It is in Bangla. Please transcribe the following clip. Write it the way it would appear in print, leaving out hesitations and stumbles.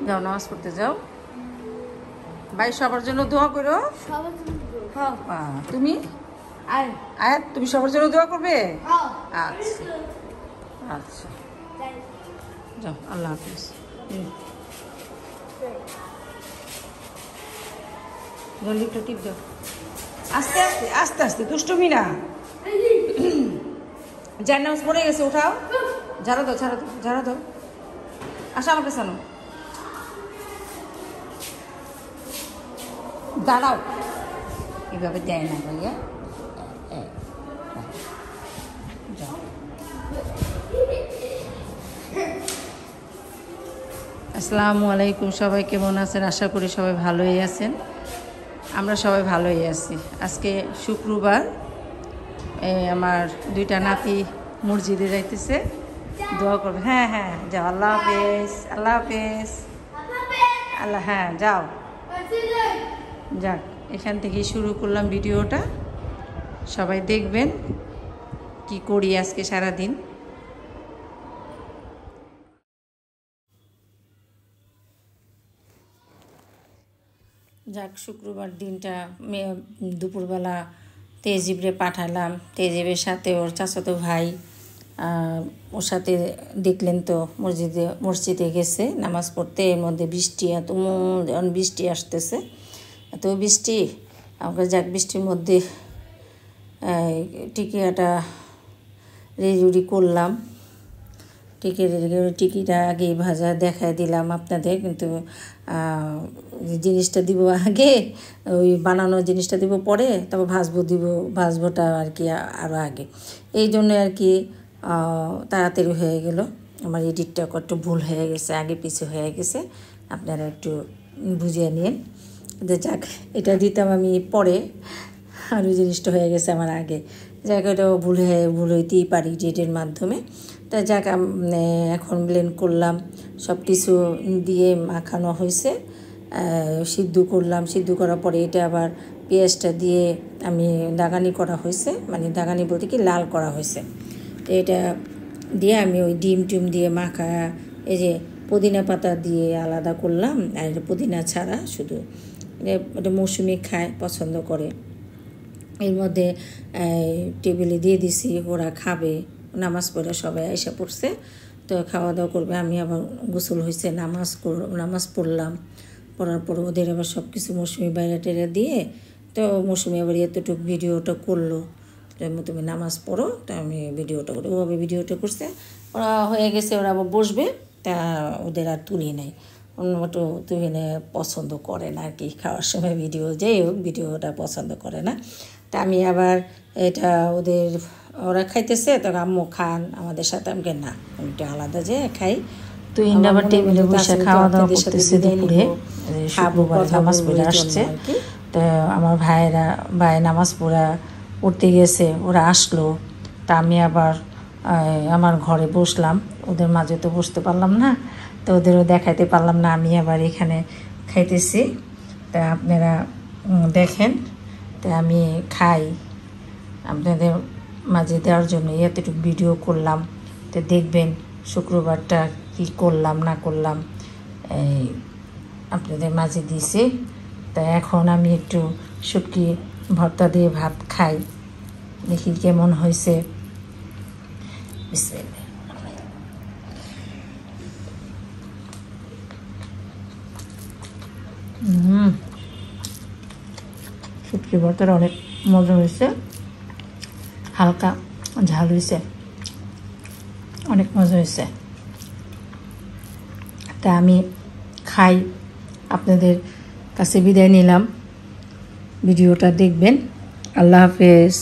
যাও নামাজ পড়তে যাও। ভাই সবার জন্য দোয়া করো। তুমি আয়াত তুমি সবার জন্য দোয়া করবে? আচ্ছা আচ্ছা যাও, আল্লাহ হাফিজ। একটু টিপ দাও, আস্তে আস্তে আস্তে আস্তে, দুষ্টুমি না। যার নামাজ পড়ে গেছে, উঠাও, ঝাড়া দাও ঝাড়া দাও ঝাড়া দাও। আসো আমার কাছে, দাঁড়াও, এভাবে দেয় না ভাইয়া। আসসালামু আলাইকুম, সবাই কেমন আছেন? আশা করি সবাই ভালোই আছেন। আমরা সবাই ভালোই আছি। আজকে শুক্রবার, আমার দুইটা নাতি মসজিদে যাইতেছে, দোয়া করবে। হ্যাঁ হ্যাঁ যাও, আল্লাহ হাফেজ। আল্লাহ হাফেজ। আল্লাহ, হ্যাঁ যাও। যাক, এখান থেকেই শুরু করলাম ভিডিওটা। সবাই দেখবেন কি করি আজকে সারাদিন। যাক, শুক্রবার দিনটা দুপুরবেলা তেজিবরে পাঠালাম। তেজিবের সাথে ওর চাচাতো ভাই, ওর সাথে দেখলেন তো মসজিদে গেছে নামাজ পড়তে। এর মধ্যে বৃষ্টি, এত বৃষ্টি আসতেছে, এত বৃষ্টি। আমাকে যাক, বৃষ্টির মধ্যে টিকিয়াটা রেডি করলাম। টিকিটা আগেই ভাজা দেখায় দিলাম আপনাদের, কিন্তু জিনিসটা দিব আগে, ওই বানানো জিনিসটা দিব পরে, তারপর ভাজবোটা আর কি আরও আগে। এই জন্য আর কি তাড়াতাড়ি হয়ে গেল। আমার এডিটটা একটু ভুল হয়ে গেছে, আগে পিছু হয়ে গেছে, আপনারা একটু বুঝিয়ে নিন। যে যাক, এটা দিতাম আমি পরে, আর ওই জিনিসটা হয়ে গেছে আমার আগে। যাক, এটাও ভুল হইতেই পারি এডিটের মাধ্যমে। তা যাক, এখন ব্লেন্ড করলাম, সব কিছু দিয়ে মাখানো হয়েছে, সিদ্ধ করলাম। সিদ্ধ করার পরে এটা আবার পেঁয়াজটা দিয়ে আমি দাগানি করা হয়েছে, মানে দাগানি বলতে কি লাল করা হয়েছে। তো এটা দিয়ে আমি ওই ডিম দিয়ে মাখা, এই যে পুদিনা পাতা দিয়ে আলাদা করলাম, আর এটা পুদিনা ছাড়া শুধু। এটা মৌসুমি খায়, পছন্দ করে। এর মধ্যে টেবিলে দিয়ে দিছি, ওরা খাবে। নামাজ পড়ে সবাই এসে পড়ছে, তো খাওয়া দাওয়া করবে। আমি আবার গোসল হয়েছে, নামাজ পড়লাম। পড়ার পর ওদের আবার সব কিছু মৌসুমি বাইরে টেরে দিয়ে, তো মৌসুমি আবার এতটুকু ভিডিওটা করলো, তুমি নামাজ পড়ো, তো আমি ভিডিওটা করি। ওভাবে ভিডিওটা করছে, ওরা হয়ে গেছে, ওরা আবার বসবে। তা ওদের আর তুলি নাই, অন্যটো তুলে পছন্দ করে না আর কি, খাওয়ার সময় ভিডিও, যাই হোক ভিডিওটা পছন্দ করে না। তা আমি আবার এটা ওরা খাইতেছে, তো আম্মু খান আমাদের সাথে, আমাকে না, আমি একটু আলাদা যে খাই। তো আবার টেবিলে বসে খাওয়া দাওয়া করতেছে দুপুরে, শুক্রবার নামাজ পড়ে আসছে। তো আমার ভাই নামাজ পড়তে গেছে, ওরা আসলো। তা আমি আবার আমার ঘরে বসলাম, ওদের মাঝে তো বসতে পারলাম না, তো ওদেরও দেখাইতে পারলাম না। আমি আবার এখানে খাইতেছি, তা আপনারা দেখেন। তা আমি খাই, আপনাদের মাঝে দেওয়ার জন্য এতটুকু ভিডিও করলাম। তো দেখবেন শুক্রবারটা কি করলাম না করলাম, আপনাদের মাঝে দিয়েছি। তা এখন আমি একটু শুটকি ভর্তা দিয়ে ভাত খাই, দেখি কেমন হয়েছে। শুটকি ভর্তাটা অনেক মজা হয়েছে, হালকা ঝাল হয়েছে, অনেক মজা হয়েছে। তা আমি খাই, আপনাদের কাছে বিদায় নিলাম। ভিডিওটা দেখবেন। আল্লাহ হাফেজ।